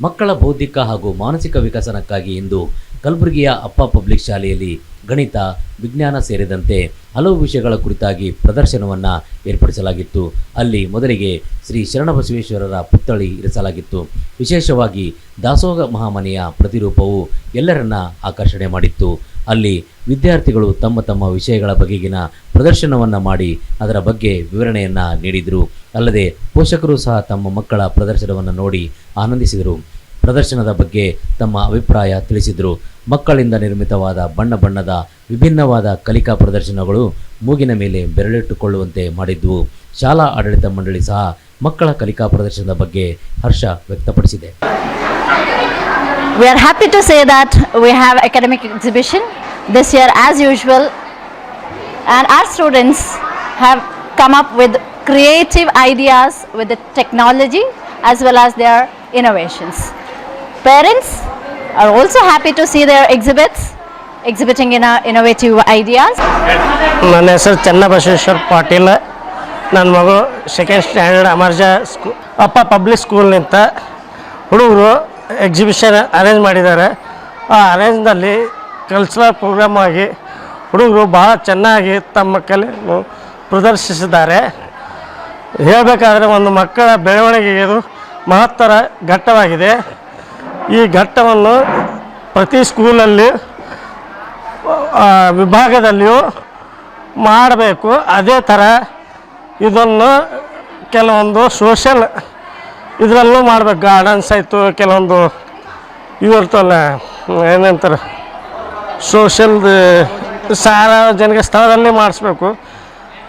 ಮಕ್ಕಳ ಬೌದ್ಧಿಕ ಹಾಗೂ ಮಾನಸಿಕ ವಿಕಸನಕ್ಕಾಗಿ ಇಂದು ಕಲಬುರಗಿಯ ಅಪ್ಪ ಪಬ್ಲಿಕ್ ಶಾಲೆಯಲ್ಲಿ ಗಣಿತ, ವಿಜ್ಞಾನ ಸೇರಿದಂತೆ ಹಲವು ವಿಷಯಗಳ ಕುರಿತಾಗಿ ಪ್ರದರ್ಶನವನ್ನು ಏರ್ಪಡಿಸಲಾಗಿತ್ತು. ಅಲ್ಲಿ ಮೊದಲಿಗೆ ಶ್ರೀ ಶರಣಬಸವೇಶ್ವರರ ಪುತ್ಥಳಿ ಇರಿಸಲಾಗಿತ್ತು. ವಿಶೇಷವಾಗಿ ದಾಸೋಹ ಮಹಾಮನೆಯ ಪ್ರತಿರೂಪವು ಎಲ್ಲರನ್ನ ಆಕರ್ಷಣೆ ಮಾಡಿತ್ತು. ಅಲ್ಲಿ ವಿದ್ಯಾರ್ಥಿಗಳು ತಮ್ಮ ತಮ್ಮ ವಿಷಯಗಳ ಬಗೆಗಿನ ಪ್ರದರ್ಶನವನ್ನು ಮಾಡಿ ಅದರ ಬಗ್ಗೆ ವಿವರಣೆಯನ್ನು ನೀಡಿದರು. ಅಲ್ಲದೆ ಪೋಷಕರು ಸಹ ತಮ್ಮ ಮಕ್ಕಳ ಪ್ರದರ್ಶನವನ್ನು ನೋಡಿ ಆನಂದಿಸಿದರು. ಪ್ರದರ್ಶನದ ಬಗ್ಗೆ ತಮ್ಮ ಅಭಿಪ್ರಾಯ ತಿಳಿಸಿದರು. ಮಕ್ಕಳಿಂದ ನಿರ್ಮಿತವಾದ ಬಣ್ಣ ಬಣ್ಣದ ವಿಭಿನ್ನವಾದ ಕಲಿಕಾ ಪ್ರದರ್ಶನಗಳು ಮೂಗಿನ ಮೇಲೆ ಬೆರಳಿಟ್ಟುಕೊಳ್ಳುವಂತೆ ಮಾಡಿದ್ವು. ಶಾಲಾ ಆಡಳಿತ ಮಂಡಳಿ ಸಹ ಮಕ್ಕಳ ಕಲಿಕಾ ಪ್ರದರ್ಶನದ ಬಗ್ಗೆ ಹರ್ಷ ವ್ಯಕ್ತಪಡಿಸಿದೆ. We are happy to say that we have academic exhibition this year as usual, and our students have come up with creative ideas with the technology as well as their innovations. Parents are also happy to see their exhibiting innovative ideas. ನನ್ನ ಹೆಸರು ಚನ್ನಬಸವೇಶ್ವರ ಪಾಟೀಲ್. ನನ್ನ ಮಗಳು second standard ಅಮರ್ಜ ಅಪ್ಪ public ಸ್ಕೂಲ್ನಿಂದ ಹುಡುಗರು exhibition arrange ಮಾಡಿದ್ದಾರೆ. ಆ ಅರೇಂಜ್ನಲ್ಲಿ cultural program ಆಗಿ ಹುಡುಗರು ಭಾಳ ಚೆನ್ನಾಗಿ ತಮ್ಮ ಕಲೆಯನ್ನು ಪ್ರದರ್ಶಿಸಿದ್ದಾರೆ. ಹೇಳಬೇಕಾದ್ರೆ ಒಂದು ಮಕ್ಕಳ ಬೆಳವಣಿಗೆಗೆ ಇದು ಮಹತ್ತರ ಘಟ್ಟವಾಗಿದೆ. ಈ ಘಟ್ಟವನ್ನು ಪ್ರತಿ ಸ್ಕೂಲಲ್ಲಿ ವಿಭಾಗದಲ್ಲಿಯೂ ಮಾಡಬೇಕು. ಅದೇ ಥರ ಇದನ್ನು ಕೆಲವೊಂದು ಸೋಷಲ್ ಇದರಲ್ಲೂ ಮಾಡಬೇಕು. ಗಾರ್ಡನ್ಸ್ ಆಯಿತು, ಕೆಲವೊಂದು ಇರ್ತಲ್ಲ ಏನಂತಾರೆ ಸೋಷಲ್ ಸಾರ್ವಜನಿಕ ಸ್ಥಳದಲ್ಲಿ ಮಾಡಿಸ್ಬೇಕು.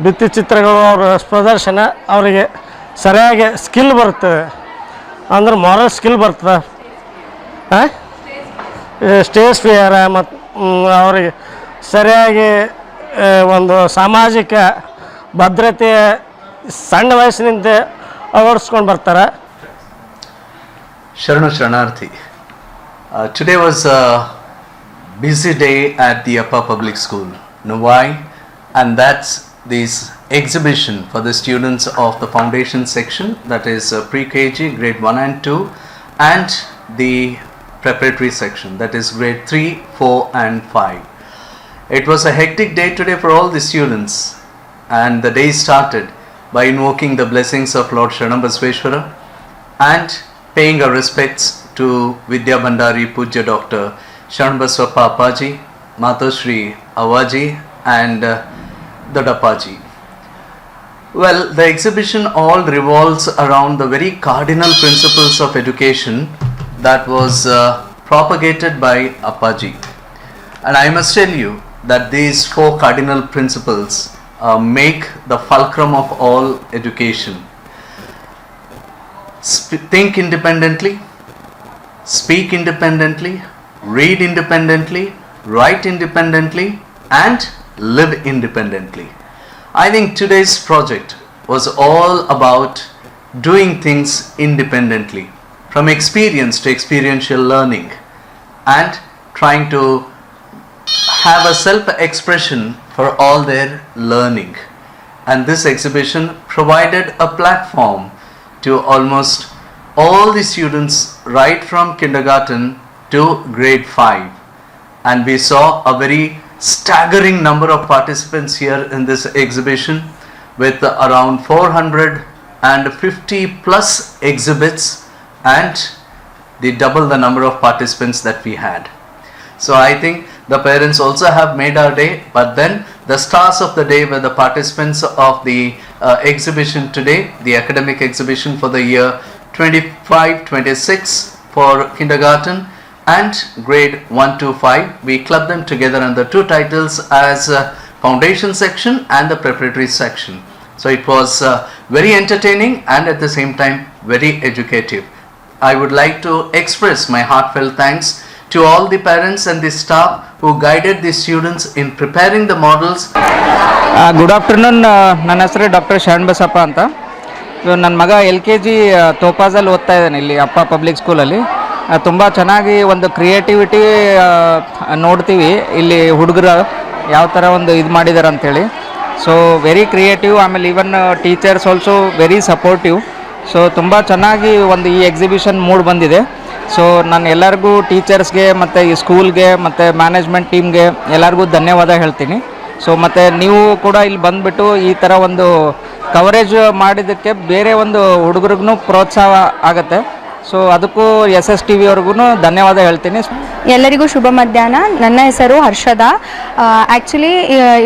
ಭಿತ್ತಿ ಚಿತ್ರಗಳು ಅವರ ಪ್ರದರ್ಶನ ಅವರಿಗೆ ಸರಿಯಾಗಿ ಸ್ಕಿಲ್ ಬರ್ತದೆ, ಅಂದ್ರೆ ಮಾರಲ್ ಸ್ಕಿಲ್ ಬರ್ತದೆ. ಸ್ಟೇಜ್ ಫಿಯರ್ ಮತ್ತು ಅವರಿಗೆ ಸರಿಯಾಗಿ ಒಂದು ಸಾಮಾಜಿಕ ಭದ್ರತೆ ಸಣ್ಣ ವಯಸ್ಸಿನಿಂದ ಅಳವಡಿಸ್ಕೊಂಡು ಬರ್ತಾರೆ. Sharanu Sharanarthi. Today was a busy day at the Upper Public School. Know why? And that's this exhibition for the students of the foundation section, that is pre-KG, grade 1 and 2, and the preparatory section, that is grade 3, 4 and 5. It was a hectic day today for all the students, and the day started by invoking the blessings of Lord Sharanabasveshwara and paying our respects to Vidya Bhandari Pujya Dr. Sharanabasva Papaji, Matoshri Avaji and Dodapaji. Well, the exhibition all revolves around the very cardinal principles of education that was propagated by Appaji. And I must tell you that these 4 cardinal principles make the fulcrum of all education. Think independently, speak independently, read independently, write independently, and live independently. I think today's project was all about doing things independently, from experience to experiential learning, and trying to have a self-expression for all their learning. And this exhibition provided a platform to almost all the students right from kindergarten to grade 5. And we saw a very staggering number of participants here in this exhibition, with around 450 plus exhibits and the double the number of participants that we had. So I think the parents also have made our day, but then the stars of the day were the participants of the exhibition today, the academic exhibition for the year 25-26 for kindergarten and grade 1 to 5. We clubbed them together under 2 titles as foundation section and the preparatory section. So it was very entertaining and at the same time very educative. I would like to express my heartfelt thanks to all the parents and the staff who guided the students in preparing the models. Good afternoon. ನನ್ನ ಹೆಸರು doctor Sharanabasappa ಅಂತ. ನನ್ನ ಮಗ LKG ತೋಪಾಜಲ್ಲಿ ಓದ್ತಾ ಇದ್ದಾನೆ ಇಲ್ಲಿ ಅಪ್ಪ public ಸ್ಕೂಲಲ್ಲಿ. ತುಂಬ ಚೆನ್ನಾಗಿ ಒಂದು ಕ್ರಿಯೇಟಿವಿಟಿ ನೋಡ್ತೀವಿ ಇಲ್ಲಿ ಹುಡುಗರು ಯಾವ ಥರ ಒಂದು ಇದು ಮಾಡಿದ್ದಾರೆ ಅಂಥೇಳಿ. ಸೊ ವೆರಿ ಕ್ರಿಯೇಟಿವ್, ಆಮೇಲೆ even teachers also very supportive. So ತುಂಬ ಚೆನ್ನಾಗಿ ಒಂದು ಈ ಎಕ್ಸಿಬಿಷನ್ ಮೂಡ್ ಬಂದಿದೆ. ಸೊ ನಾನು ಎಲ್ಲರಿಗೂ ಟೀಚರ್ಸ್ಗೆ ಮತ್ತು ಈ ಸ್ಕೂಲ್ಗೆ ಮತ್ತು ಮ್ಯಾನೇಜ್ಮೆಂಟ್ ಟೀಮ್ಗೆ ಎಲ್ಲರಿಗೂ ಧನ್ಯವಾದ ಹೇಳ್ತೀನಿ. ಸೊ ಮತ್ತು ನೀವು ಕೂಡ ಇಲ್ಲಿ ಬಂದುಬಿಟ್ಟು ಈ ಥರ ಒಂದು ಕವರೇಜ್ ಮಾಡಿದ್ದಕ್ಕೆ ಬೇರೆ ಒಂದು ಹುಡುಗರಿಗೂ ಪ್ರೋತ್ಸಾಹ ಆಗುತ್ತೆ. ಸೊ ಅದಕ್ಕೂ SSTV ಅವ್ರಿಗೂ ಧನ್ಯವಾದ ಹೇಳ್ತೀನಿ. ಎಲ್ಲರಿಗೂ ಶುಭ ಮಧ್ಯಾಹ್ನ. ನನ್ನ ಹೆಸರು ಹರ್ಷದ. ಆ್ಯಕ್ಚುಲಿ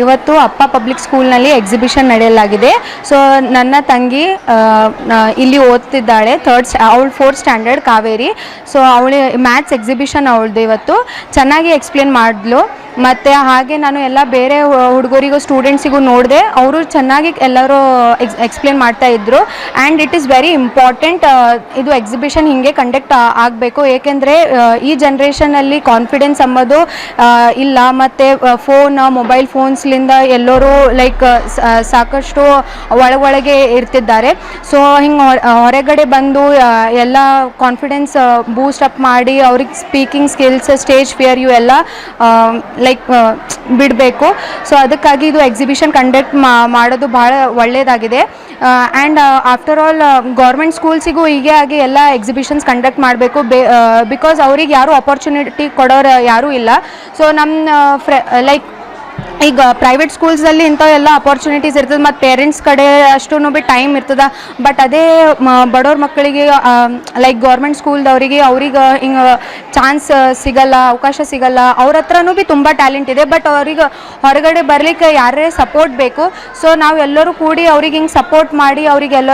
ಇವತ್ತು ಅಪ್ಪ ಪಬ್ಲಿಕ್ ಸ್ಕೂಲ್ನಲ್ಲಿ ಎಕ್ಸಿಬಿಷನ್ ನಡೆಯಲಾಗಿದೆ. ಸೊ ನನ್ನ ತಂಗಿ ಇಲ್ಲಿ ಓದ್ತಿದ್ದಾಳೆ, ಅವಳು 4th ಸ್ಟ್ಯಾಂಡರ್ಡ್, ಕಾವೇರಿ. ಸೊ ಅವಳು ಮ್ಯಾಥ್ಸ್ ಎಕ್ಸಿಬಿಷನ್ ಅವಳದು ಇವತ್ತು ಚೆನ್ನಾಗಿ ಎಕ್ಸ್ಪ್ಲೇನ್ ಮಾಡಿದ್ಲು. ಮತ್ತು ಹಾಗೆ ನಾನು ಎಲ್ಲ ಬೇರೆ ಹುಡುಗರಿಗೂ ಸ್ಟೂಡೆಂಟ್ಸಿಗೂ ನೋಡಿದೆ, ಅವರು ಚೆನ್ನಾಗಿ ಎಲ್ಲರೂ ಎಕ್ಸ್ಪ್ಲೇನ್ ಮಾಡ್ತಾಯಿದ್ರು. And it is very important ಇದು ಎಕ್ಸಿಬಿಷನ್ ಹೀಗೆ ಕಂಡಕ್ಟ್ ಆಗಬೇಕು. ಏಕೆಂದರೆ ಈ ಜನ್ರೇಷನಲ್ಲಿ ಕಾನ್ಫಿಡೆನ್ಸ್ ಅಂಬೋದು ಇಲ್ಲ, ಮತ್ತು ಮೊಬೈಲ್ ಫೋನ್ಸ್ಲಿಂದ ಎಲ್ಲರೂ ಲೈಕ್ ಸಾಕಷ್ಟು ಒಳಗೊಳಗೆ ಇರ್ತಿದ್ದಾರೆ. ಸೊ ಹಿಂಗೆ ಹೊರಗಡೆ ಬಂದು ಎಲ್ಲ ಕಾನ್ಫಿಡೆನ್ಸ್ ಬೂಸ್ಟ್ ಅಪ್ ಮಾಡಿ ಅವ್ರಿಗೆ ಸ್ಪೀಕಿಂಗ್ ಸ್ಕಿಲ್ಸ್, ಸ್ಟೇಜ್ ಫಿಯರ್ ಇವೆಲ್ಲ ಲೈಕ್ ಬಿಡಬೇಕು. ಸೊ ಅದಕ್ಕಾಗಿ ಇದು ಎಕ್ಸಿಬಿಷನ್ ಕಂಡಕ್ಟ್ ಮಾಡೋದು ಭಾಳ ಒಳ್ಳೆಯದಾಗಿದೆ. ಆ್ಯಂಡ್ ಆಫ್ಟರ್ ಆಲ್ ಗೌರ್ಮೆಂಟ್ ಸ್ಕೂಲ್ಸಿಗೂ ಹೀಗೆ ಆಗಿ ಎಲ್ಲ ಎಕ್ಸಿಬಿಷನ್ಸ್ ಕಂಡಕ್ಟ್ ಮಾಡಬೇಕು. ಬಿಕಾಸ್ ಅವ್ರಿಗೆ ಯಾರೂ ಅಪರ್ಚುನಿಟಿ ಕೊಡೋರು ಯಾರೂ ಇಲ್ಲ. ಸೊ ನಮ್ಮ ಲೈಕ್ ಈಗ ಪ್ರೈವೇಟ್ ಸ್ಕೂಲ್ಸಲ್ಲಿ ಇಂಥ ಎಲ್ಲ ಅಪರ್ಚುನಿಟೀಸ್ ಇರ್ತದೆ, ಮತ್ತು ಪೇರೆಂಟ್ಸ್ ಕಡೆ ಅಷ್ಟೂ ಭೀ ಟೈಮ್ ಇರ್ತದೆ. ಬಟ್ ಅದೇ ಬಡವ್ರ ಮಕ್ಕಳಿಗೆ ಲೈಕ್ ಗೌರ್ಮೆಂಟ್ ಸ್ಕೂಲ್ದವರಿಗೆ ಅವ್ರಿಗೆ ಹಿಂಗೆ ಚಾನ್ಸ್ ಸಿಗಲ್ಲ, ಅವಕಾಶ ಸಿಗಲ್ಲ. ಅವ್ರ ಹತ್ರನೂ ಭೀ ತುಂಬ ಟ್ಯಾಲೆಂಟ್ ಇದೆ, ಬಟ್ ಅವ್ರಿಗೆ ಹೊರಗಡೆ ಬರಲಿಕ್ಕೆ ಯಾರೇ ಸಪೋರ್ಟ್ ಬೇಕು. ಸೊ ನಾವು ಎಲ್ಲರೂ ಕೂಡಿ ಅವ್ರಿಗೆ ಹಿಂಗೆ ಸಪೋರ್ಟ್ ಮಾಡಿ ಅವರಿಗೆಲ್ಲ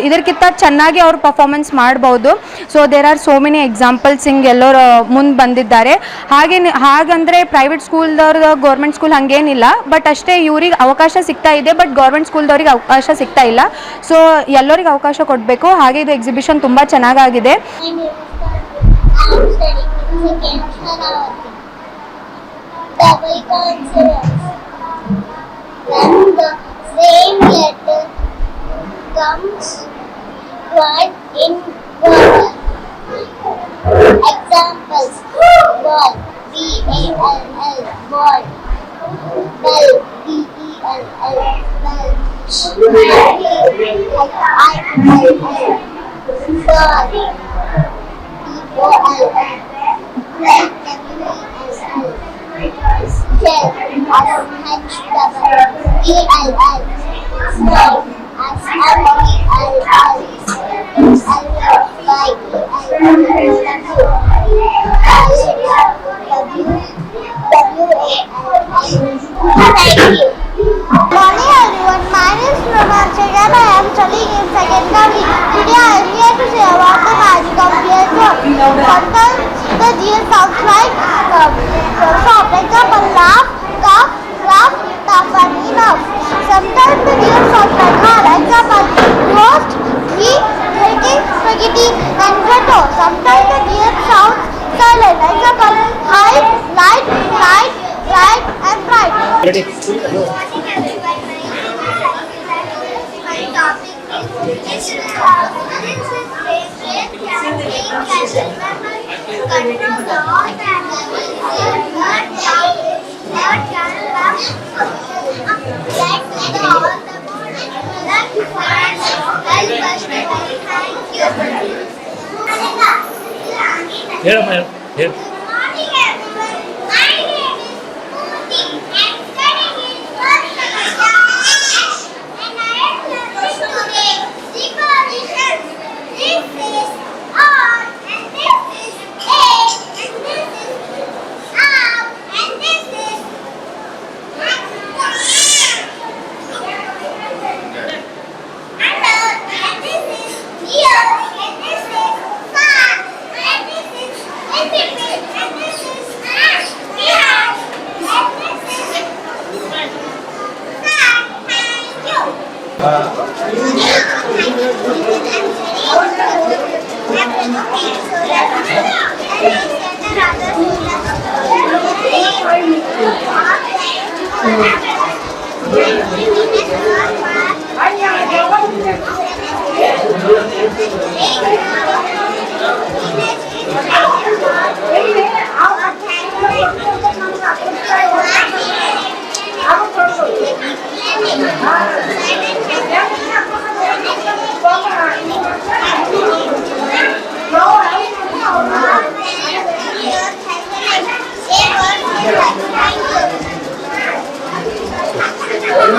ಇದಕ್ಕಿಂತ ಚೆನ್ನಾಗಿ ಅವ್ರು ಪರ್ಫಾರ್ಮೆನ್ಸ್ ಮಾಡ್ಬೋದು. So there are so many examples ಹಿಂಗೆ ಎಲ್ಲರೂ ಮುಂದೆ ಬಂದಿದ್ದಾರೆ. ಹಾಗಂದರೆ ಪ್ರೈವೇಟ್ ಸ್ಕೂಲ್ದವ್ರಿಗೆ ಗೌರ್ಮೆಂಟ್ ಸ್ಕೂಲ್ ಹಂಗೇನಿಲ್ಲ, ಬಟ್ ಅಷ್ಟೇ ಇವ್ರಿಗೆ ಅವಕಾಶ ಸಿಗ್ತಾ ಇದೆ, ಬಟ್ ಗೌರ್ಮೆಂಟ್ ಸ್ಕೂಲ್ದವ್ರಿಗೆ ಅವಕಾಶ ಸಿಗ್ತಾ ಇಲ್ಲ. ಸೊ ಎಲ್ಲರಿಗೆ ಅವಕಾಶ ಕೊಡಬೇಕು. ಹಾಗೆ ಇದು ಎಕ್ಸಿಬಿಷನ್ ತುಂಬ ಚೆನ್ನಾಗಾಗಿದೆ. Examples: ball, B-A-L-L, ball. Bell, B-E-L-L, bell. I-L-L, ball, B-O-L-L, play, W-E-S-L, shell, S-H-E-L-L, small, S-M-E-L-L, Thank you. Morning everyone, my name is Romanchak and I am studying in second year. Today I am here to say about the magic of teardrop. Sometimes the deer sounds like shop, like example laugh, cough, laugh, tough and enough. Sometimes the deer sounds like hard, example roast, ghee, turkey, spaghetti and grotto. Sometimes the deer sounds silent, example high, light, light, bright and bright. Ready? My topic is Here. Thank you.